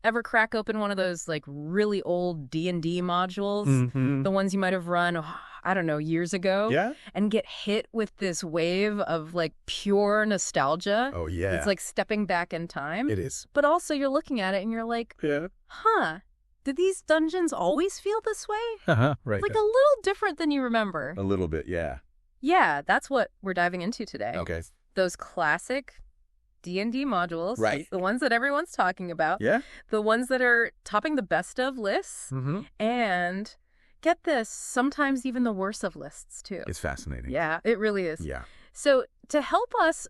Ever crack open one of those like really old D&D modules? Mm-hmm. The ones you might have run, I don't know, years ago? Yeah? And get hit with this wave of like pure nostalgia. Oh, yeah. It's like stepping back in time. It is. But also you're looking at it and you're like, Yeah. huh, did these dungeons always feel this way? Uh-huh. Right. Like a little different than you remember. A little bit, yeah. Yeah, that's what we're diving into today. Okay. Those classic D&D modules. Right. The ones that everyone's talking about. Yeah? The ones that are topping the best of lists. Mm-hmm. And get this, sometimes even the worst of lists, too. It's fascinating. Yeah, it really is. Yeah. So to help us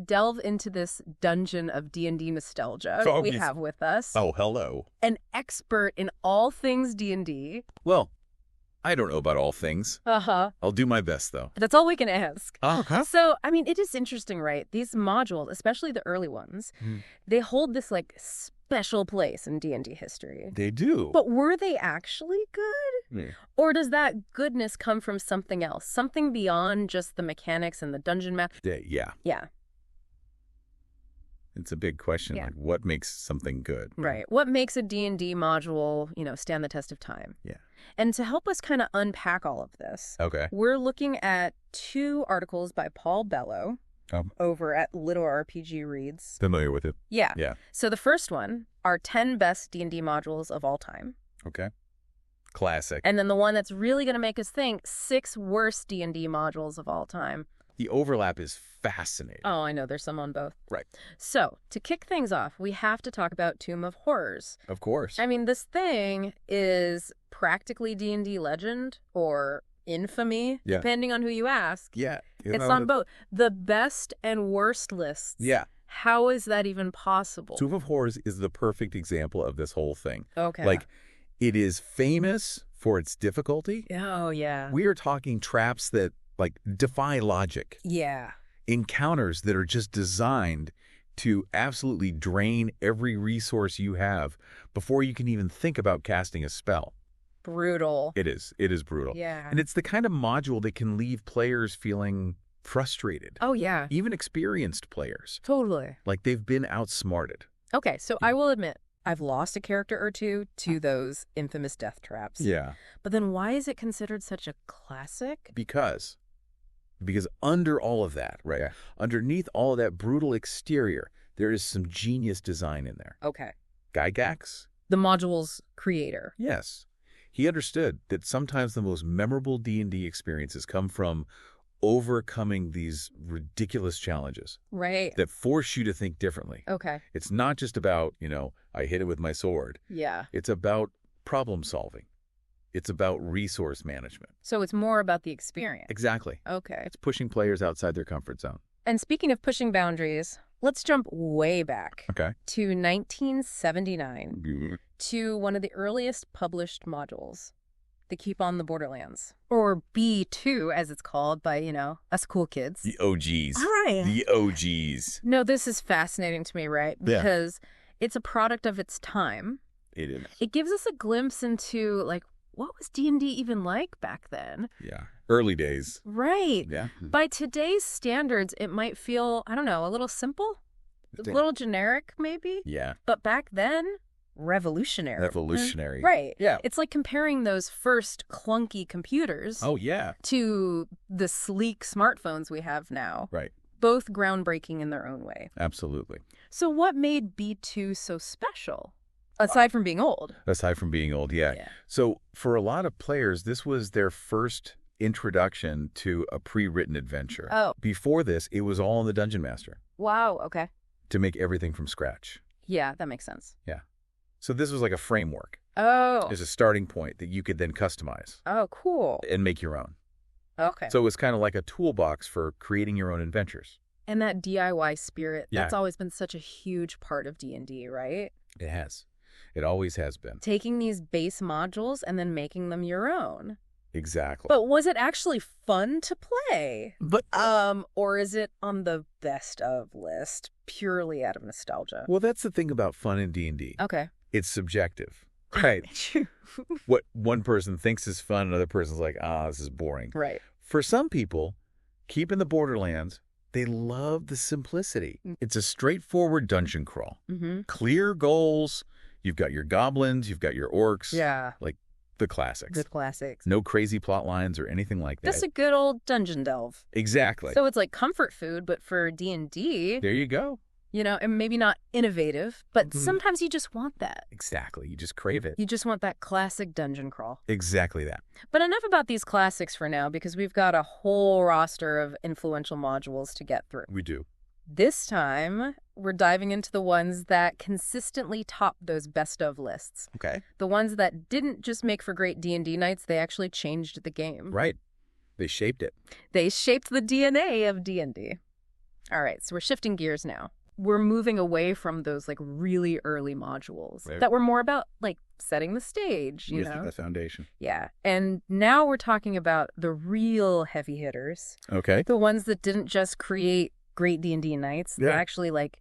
delve into this dungeon of D&D nostalgia, we have with us Oh, hello. an expert in all things D&D. Well, I don't know about all things. Uh-huh. I'll do my best, though. That's all we can ask. Uh-huh. So, I mean, it is interesting, right? These modules, especially the early ones, they hold this, like, special place in D&D history. They do. But were they actually good? Yeah. Or does that goodness come from something else? Something beyond just the mechanics and the dungeon map? Yeah. Yeah. It's a big question. Yeah. Like, what makes something good? Right. What makes a D&D module, stand the test of time? Yeah. And to help us kind of unpack all of this, Okay. we're looking at 2 articles by Paul Bellow over at LitRPG Reads. Familiar with it. Yeah. Yeah. So the first one are 10 best D&D modules of all time. Okay. Classic. And then the one that's really going to make us think, 6 worst D&D modules of all time. The overlap is fascinating. Oh, I know. There's some on both. Right. So to kick things off, we have to talk about Tomb of Horrors. Of course. I mean, this thing is practically D&D legend or infamy, Yeah. depending on who you ask. Yeah. It's on both. The best and worst lists. Yeah. How is that even possible? Tomb of Horrors is the perfect example of this whole thing. Okay. Like, it is famous for its difficulty. Oh, yeah. We are talking traps that, like, defy logic. Yeah. Encounters that are just designed to absolutely drain every resource you have before you can even think about casting a spell. Brutal. It is. It is brutal. Yeah. And it's the kind of module that can leave players feeling frustrated. Oh, yeah. Even experienced players. Totally. Like they've been outsmarted. Okay, so I will admit, I've lost a character or two to those infamous death traps. Yeah. But then why is it considered such a classic? Because under all of that, right? Yeah. Underneath all of that brutal exterior, there is some genius design in there. Okay. Gygax? The module's creator. Yes. He understood that sometimes the most memorable D&D experiences come from overcoming these ridiculous challenges Right. that force you to think differently. Okay. It's not just about, I hit it with my sword. Yeah. It's about problem solving. It's about resource management. So it's more about the experience. Exactly. Okay. It's pushing players outside their comfort zone. And speaking of pushing boundaries, let's jump way back Okay. to 1979 to one of the earliest published modules, the Keep on the Borderlands, or B2 as it's called by, us cool kids. The OGs. All right. The OGs. No, this is fascinating to me, right? Yeah. Because it's a product of its time. It is. It gives us a glimpse into, like, what was D&D even like back then? Yeah. Early days. Right. Yeah. By today's standards, it might feel, I don't know, a little simple, a little generic maybe. Yeah. But back then, revolutionary. Revolutionary. Right. Yeah. It's like comparing those first clunky computers Oh, yeah. to the sleek smartphones we have now. Right. Both groundbreaking in their own way. Absolutely. So what made B2 so special? Aside from being old. Aside from being old, yeah. So for a lot of players, this was their first introduction to a pre-written adventure. Oh. Before this, it was all in the Dungeon Master Wow. Okay. to make everything from scratch. Yeah, that makes sense. Yeah. So this was like a framework. Oh. There's a starting point that you could then customize Oh, cool. and make your own. Okay. So it was kind of like a toolbox for creating your own adventures. And that DIY spirit, Yeah. that's always been such a huge part of D&D, right? It has. It always has been. Taking these base modules and then making them your own. Exactly. But was it actually fun to play? But Or is it on the best of list purely out of nostalgia? well, that's the thing about fun in D&D. Okay. It's subjective. Right. What one person thinks is fun, another person's like, this is boring. Right. For some people, keeping the Borderlands, they love the simplicity. It's a straightforward dungeon crawl. Mm-hmm. Clear goals. You've got your goblins, you've got your orcs. Yeah. Like the classics. The classics. No crazy plot lines or anything like that. Just a good old dungeon delve. Exactly. So it's like comfort food, but for D&D, there you go. you know, and maybe not innovative, but sometimes you just want that. Exactly. You just crave it. You just want that classic dungeon crawl. Exactly that. But enough about these classics for now, because we've got a whole roster of influential modules to get through. We do. This time, we're diving into the ones that consistently top those best of lists. Okay. The ones that didn't just make for great D&D nights, they actually changed the game. Right. They shaped it. They shaped the DNA of D&D. All right, so we're shifting gears now. We're moving away from those like really early modules that were more about like setting the stage, you know? The foundation. Yeah. And now we're talking about the real heavy hitters. Okay. The ones that didn't just create great D&D nights, they actually like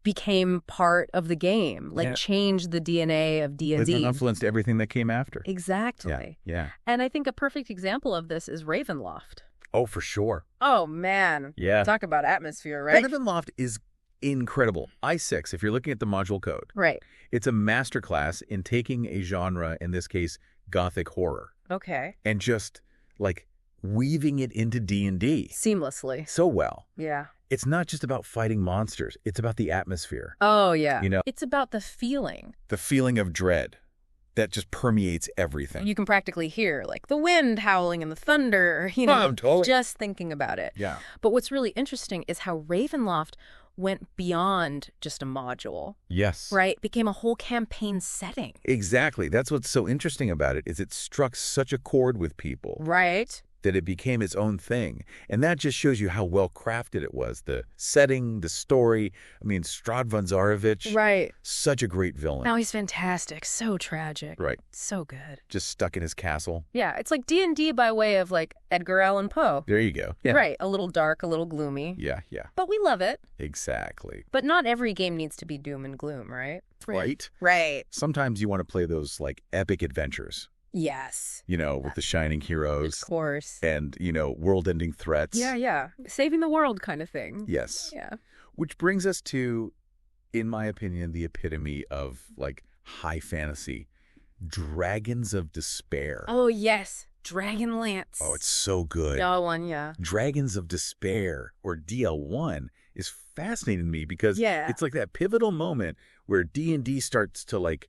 became part of the game, like changed the DNA of D&D. It influenced everything that came after. Exactly. Yeah. And I think a perfect example of this is Ravenloft. Oh, for sure. Oh, man. Yeah. Talk about atmosphere, right? Ravenloft is incredible. I6, if you're looking at the module code. Right. It's a masterclass in taking a genre, in this case, gothic horror. Okay. And just like weaving it into D&D. Seamlessly. So well. Yeah. It's not just about fighting monsters. It's about the atmosphere. Oh, yeah. You know, it's about the feeling. The feeling of dread that just permeates everything. You can practically hear like the wind howling and the thunder, you know, totally. Just thinking about it. Yeah. But what's really interesting is how Ravenloft went beyond just a module. Yes. Right? Became a whole campaign setting. Exactly. That's what's so interesting about it, is it struck such a chord with people. Right. That it became its own thing. And that just shows you how well crafted it was. The setting, the story. I mean, Strahd von Zarovich. Right. Such a great villain. Now he's fantastic. So tragic. Right. So good. Just stuck in his castle. Yeah. It's like D&D by way of like Edgar Allan Poe. There you go. Yeah. Right. A little dark, a little gloomy. Yeah, yeah. But we love it. Exactly. But not every game needs to be doom and gloom, right? Right. Right. Sometimes you want to play those like epic adventures. Yes. You know, with the shining heroes. Of course. And, you know, world-ending threats. Yeah, yeah. Saving the world kind of thing. Yes. Yeah. Which brings us to, in my opinion, the epitome of, like, high fantasy. Dragons of Despair. Oh, yes. Dragonlance. Oh, it's so good. DL1, yeah. Dragons of Despair, or DL1, is fascinating to me because it's like that pivotal moment where D&D starts to, like,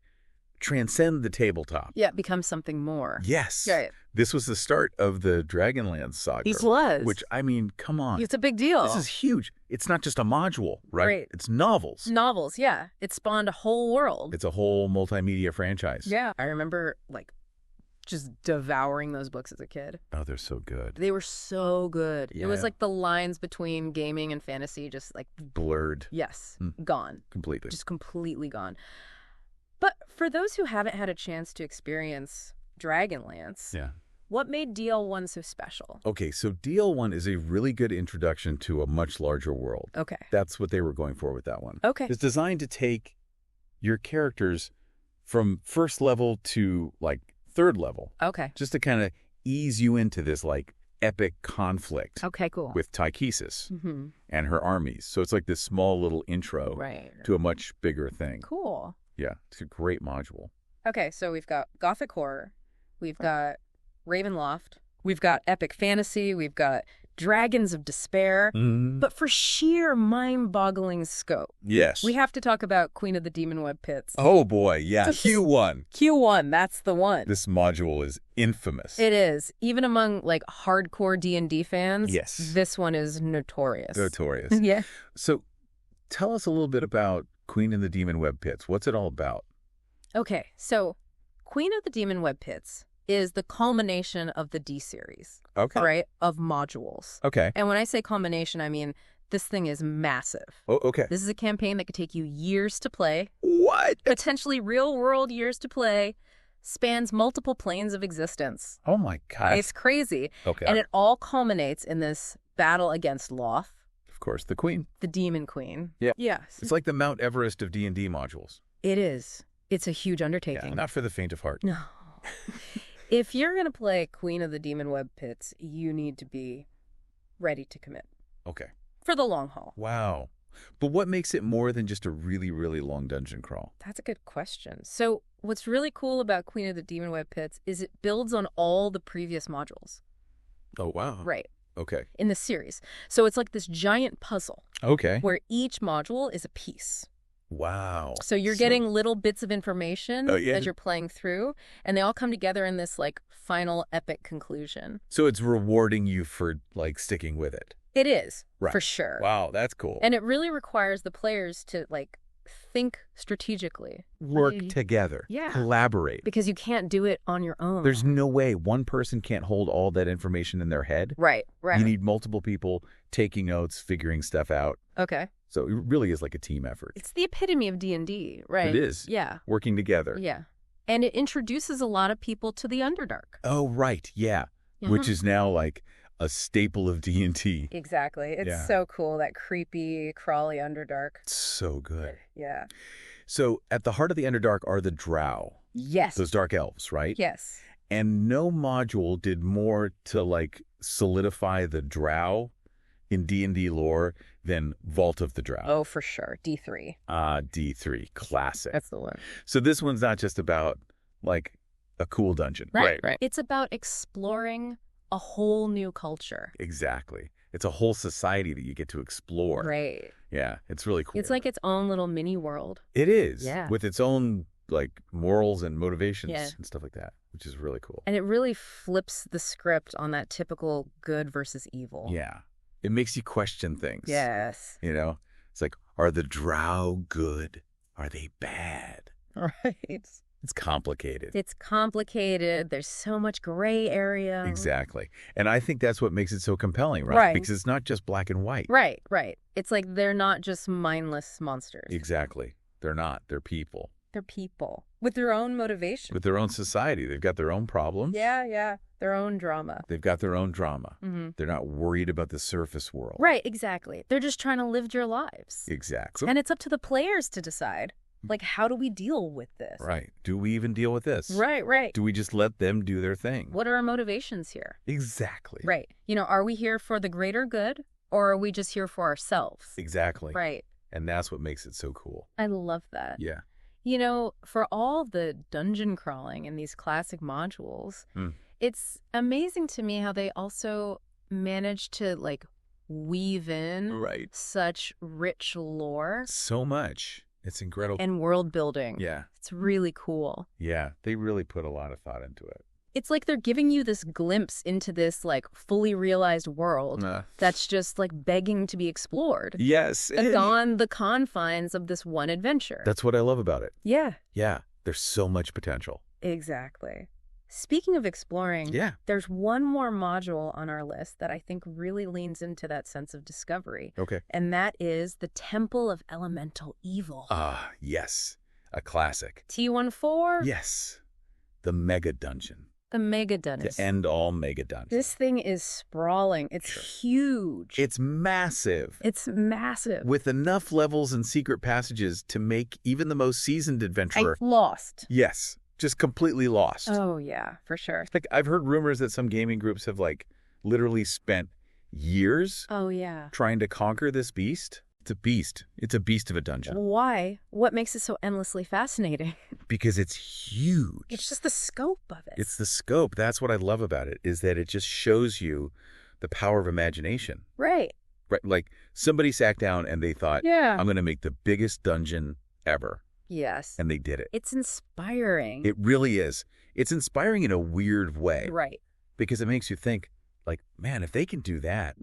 transcend the tabletop. Yeah, become something more. Yes. Right. This was the start of the Dragonlance saga. It was. Which, I mean, come on. It's a big deal. This is huge. It's not just a module, right? It's novels. Novels, yeah. It spawned a whole world. It's a whole multimedia franchise. Yeah. I remember, like, just devouring those books as a kid. Oh, they're so good. They were so good. Yeah. It was like the lines between gaming and fantasy just, like... blurred. Yes. Gone. Completely. Just completely gone. But for those who haven't had a chance to experience Dragonlance, what made DL1 so special? Okay, so DL1 is a really good introduction to a much larger world. Okay. That's what they were going for with that one. Okay. It's designed to take your characters from first level to, like, third level. Okay. Just to kind of ease you into this, like, epic conflict. Okay, cool. With Tychesis and her armies. So it's like this small little intro to a much bigger thing. Cool. Yeah, it's a great module. Okay, so we've got Gothic Horror, we've got Ravenloft, we've got Epic Fantasy, we've got Dragons of Despair, but for sheer mind-boggling scope, we have to talk about Queen of the Demonweb Pits. Oh boy, yeah, Q1. Q1, that's the one. This module is infamous. It is. Even among, like, hardcore D&D fans, this one is notorious. Notorious. Yeah. So tell us a little bit about Queen of the Demonweb Pits. What's it all about? Okay, so Queen of the Demonweb Pits is the culmination of the D series. Okay. Right? Of modules. Okay. And when I say culmination, I mean this thing is massive. Oh, okay. This is a campaign that could take you years to play. What? Potentially real-world years to play. Spans multiple planes of existence. Oh, my God. It's crazy. Okay. And it all culminates in this battle against Loth. Of course, the Queen. The Demon Queen. Yeah. Yes. It's like the Mount Everest of D&D modules. It is. It's a huge undertaking. Yeah, not for the faint of heart. No. If you're going to play Queen of the Demonweb Pits, you need to be ready to commit. Okay. For the long haul. Wow. But what makes it more than just a really, really long dungeon crawl? That's a good question. So what's really cool about Queen of the Demonweb Pits is it builds on all the previous modules. Oh, wow. Right. Okay. In the series. So it's like this giant puzzle. Okay. Where each module is a piece. Wow. So you're getting little bits of information as you're playing through, and they all come together in this like final epic conclusion. So it's rewarding you for like sticking with it. It is, right. For sure. Wow, that's cool. And it really requires the players to like think strategically. Work together. Yeah. Collaborate. Because you can't do it on your own. There's no way one person can't hold all that information in their head. Right. You need multiple people taking notes, figuring stuff out. Okay. So it really is like a team effort. It's the epitome of D&D, right? It is. Yeah. Working together. Yeah. And it introduces a lot of people to the Underdark. Oh, right. Yeah. Which is now like a staple of D&D. Exactly. It's so cool, that creepy, crawly Underdark. So good. Yeah. So at the heart of the Underdark are the Drow. Yes. Those dark elves, right? Yes. And no module did more to like solidify the Drow in D&D lore than Vault of the Drow. Oh, for sure. D3. D3. Classic. That's the one. So this one's not just about like a cool dungeon. Right. It's about exploring a whole new culture. Exactly. It's a whole society that you get to explore. Right. Yeah, it's really cool. It's like its own little mini world. It is. Yeah. With its own like morals and motivations Yeah. and stuff like that, which is really cool. And it really flips the script on that typical good versus evil. Yeah. It makes you question things. Yes. You know, it's like, are the Drow good? Are they bad? Right. It's complicated. It's complicated. There's so much gray area. Exactly. And I think that's what makes it so compelling, right? Right. Because it's not just black and white. Right. It's like they're not just mindless monsters. Exactly. They're not. They're people. They're people with their own motivation. With their own society. They've got their own problems. Yeah. Their own drama. They've got their own drama. Mm-hmm. They're not worried about the surface world. Right, exactly. They're just trying to live their lives. Exactly. And it's up to the players to decide, like, how do we deal with this? Right. Do we even deal with this? Right. Do we just let them do their thing? What are our motivations here? Exactly. Right. You know, are we here for the greater good, or are we just here for ourselves? Exactly. Right. And that's what makes it so cool. I love that. Yeah. You know, for all the dungeon crawling in these classic modules, it's amazing to me how they also manage to, like, weave in such rich lore. So much. It's incredible. And world building. Yeah. It's really cool. Yeah. They really put a lot of thought into it. It's like they're giving you this glimpse into this, like, fully realized world that's just, like, begging to be explored. Yes. Beyond the confines of this one adventure. That's what I love about it. Yeah. Yeah. There's so much potential. Exactly. Speaking of exploring, there's one more module on our list that I think really leans into that sense of discovery. Okay. And that is the Temple of Elemental Evil. Yes. A classic. T14? Yes. The mega dungeon. The mega dungeon. To end all mega dungeons. This thing is sprawling. It's huge. It's massive. It's massive. With enough levels and secret passages to make even the most seasoned adventurer lost. Yes. Just completely lost. Oh, yeah, for sure. Like, I've heard rumors that some gaming groups have, like, literally spent years trying to conquer this beast. It's a beast. It's a beast of a dungeon. Why? What makes it so endlessly fascinating? Because it's huge. It's just the scope of it. It's the scope. That's what I love about it, is that it just shows you the power of imagination. Right. Like, somebody sat down and they thought, I'm going to make the biggest dungeon ever. Yes. And they did it. It's inspiring. It really is. It's inspiring in a weird way. Right. Because it makes you think, like, man, if they can do that,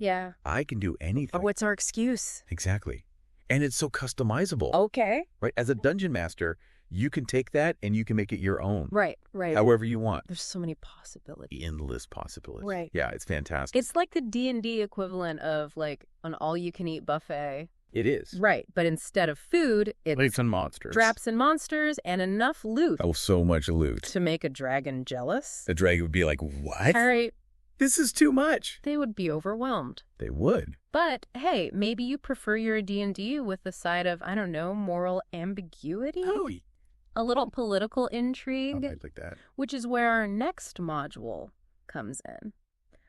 I can do anything. Or what's our excuse? Exactly. And it's so customizable. Okay. Right? As a dungeon master, you can take that and you can make it your own. Right. However you want. There's so many possibilities. Endless possibilities. Right. Yeah, it's fantastic. It's like the D&D equivalent of, like, an all-you-can-eat buffet. It is. Right. But instead of food, it's Plates and monsters. Traps and monsters and enough loot. Oh, so much loot. To make a dragon jealous. A dragon would be like, what? All right. This is too much. They would be overwhelmed. They would. But, hey, maybe you prefer your D&D with a side of, I don't know, moral ambiguity? Oh, a little political intrigue? I'd like that. Which is where our next module comes in.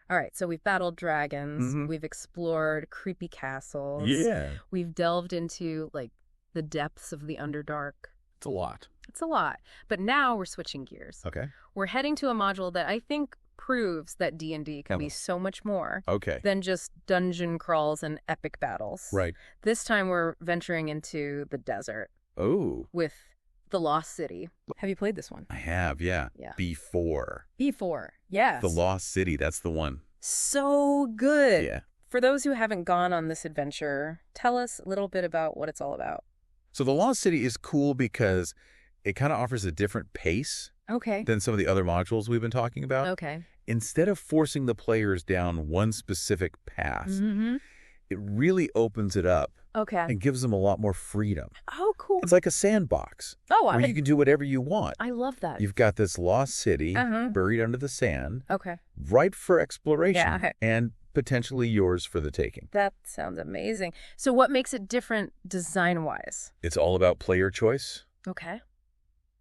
All right, so we've battled dragons. We've explored creepy castles. Yeah. We've delved into, like, the depths of the Underdark. It's a lot. It's a lot. But now we're switching gears. Okay. We're heading to a module that I think proves that D&D can be so much more than just dungeon crawls and epic battles. Right. This time we're venturing into the desert. Oh. With the Lost City. Have you played this one? I have, yeah. Before. Yes. The Lost City, that's the one. So good. Yeah. For those who haven't gone on this adventure, tell us a little bit about what it's all about. So the Lost City is cool because it kind of offers a different pace than some of the other modules we've been talking about. Okay. Instead of forcing the players down one specific path, it really opens it up and gives them a lot more freedom. Oh, cool. It's like a sandbox where you can do whatever you want. I love that. You've got this lost city buried under the sand, ripe for exploration, and potentially yours for the taking. That sounds amazing. So what makes it different design-wise? It's all about player choice. Okay.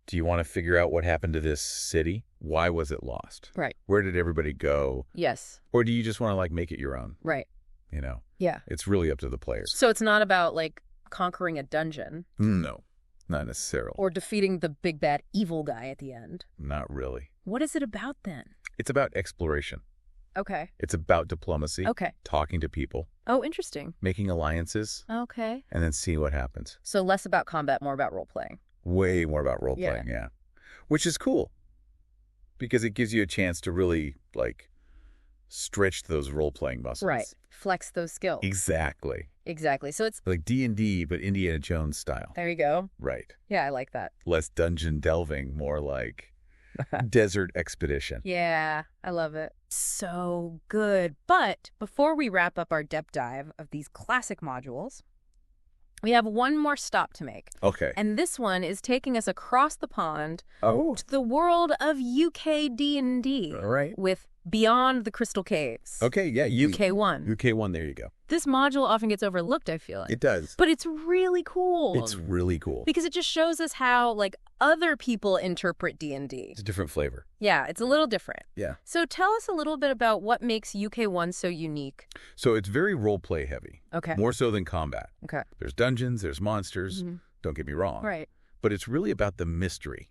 Do you want to figure out what happened to this city? Why was it lost? Right. Where did everybody go? Yes. Or do you just want to, like, make it your own? Right. You know? Yeah. It's really up to the players. So it's not about, like, conquering a dungeon. No, not necessarily. Or defeating the big bad evil guy at the end. Not really. What is it about then? It's about exploration. Okay. It's about diplomacy. Okay. Talking to people. Oh, interesting. Making alliances. Okay. And then seeing what happens. So less about combat, more about role-playing. Way more about role-playing, yeah. Which is cool. Because it gives you a chance to really, like, stretch those role-playing muscles. Right. Flex those skills. Exactly. Exactly. So it's like D&D, but Indiana Jones style. There you go. Right. Yeah, I like that. Less dungeon delving, more like desert expedition. Yeah, I love it. So good. But before we wrap up our depth dive of these classic modules, we have one more stop to make. Okay. And this one is taking us across the pond to the world of UK D&D. All right. With Beyond the Crystal Caves. Okay, yeah. UK1. UK1, there you go. This module often gets overlooked, I feel like. It does. But it's really cool. It's really cool. Because it just shows us how, like, other people interpret D&D. It's a different flavor. Yeah, it's a little different. Yeah. So tell us a little bit about what makes UK1 so unique. So it's very role-play heavy. Okay. More so than combat. Okay. There's dungeons, there's monsters. Don't get me wrong. Right. But it's really about the mystery.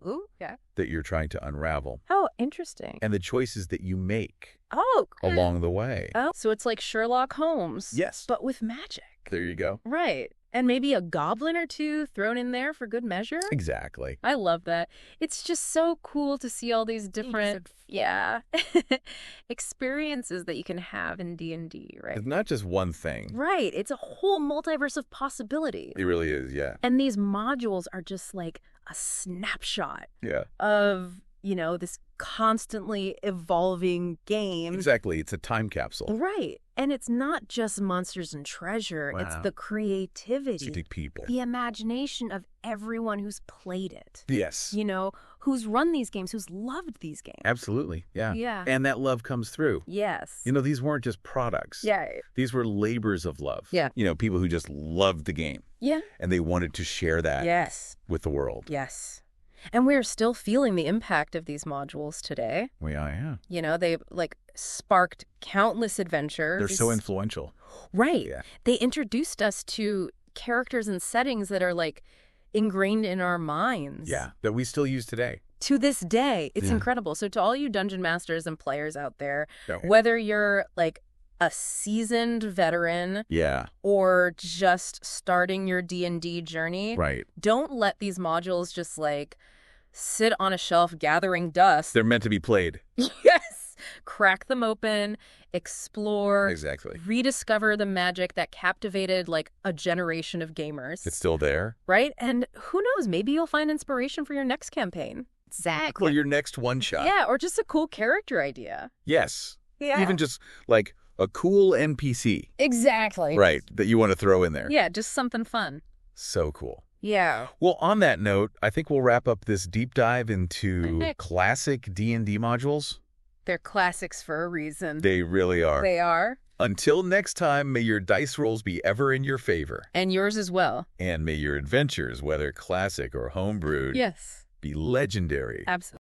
Ooh, yeah. That you're trying to unravel. Oh, interesting. And the choices that you make. Oh, along the way. Oh, so it's like Sherlock Holmes. Yes. But with magic. There you go. Right. And maybe a goblin or two thrown in there for good measure. Exactly. I love that. It's just so cool to see all these different, experiences that you can have in D&D, right? It's not just one thing. Right. It's a whole multiverse of possibilities. It really is, yeah. And these modules are just like a snapshot of, you know, this constantly evolving game. Exactly. It's a time capsule. Right. And it's not just monsters and treasure. Wow. It's the creativity. It's the people. The imagination of everyone who's played it. Yes. You know, who's run these games, who's loved these games. Absolutely. Yeah. Yeah. And that love comes through. Yes. You know, these weren't just products. Yeah. These were labors of love. Yeah. You know, people who just loved the game. Yeah. And they wanted to share that with the world. Yes. And we're still feeling the impact of these modules today. We are, yeah. You know, they've, like, sparked countless adventures. They're so influential. Right. Yeah. They introduced us to characters and settings that are, like, ingrained in our minds. Yeah, that we still use today. To this day. It's incredible. So to all you dungeon masters and players out there, whether you're, like, a seasoned veteran or just starting your D&D journey, don't let these modules just, like, sit on a shelf gathering dust. They're meant to be played. Yes. Crack them open, explore. Exactly. Rediscover the magic that captivated, like, a generation of gamers. It's still there. Right? And who knows, maybe you'll find inspiration for your next campaign. Exactly. Or your next one-shot. Yeah, or just a cool character idea. Yes. Yeah. Even just, like, a cool NPC. Exactly. Right, that you want to throw in there. Yeah, just something fun. So cool. Yeah. Well, on that note, I think we'll wrap up this deep dive into classic D&D modules. They're classics for a reason. They really are. They are. Until next time, may your dice rolls be ever in your favor. And yours as well. And may your adventures, whether classic or homebrewed, yes, be legendary. Absolutely.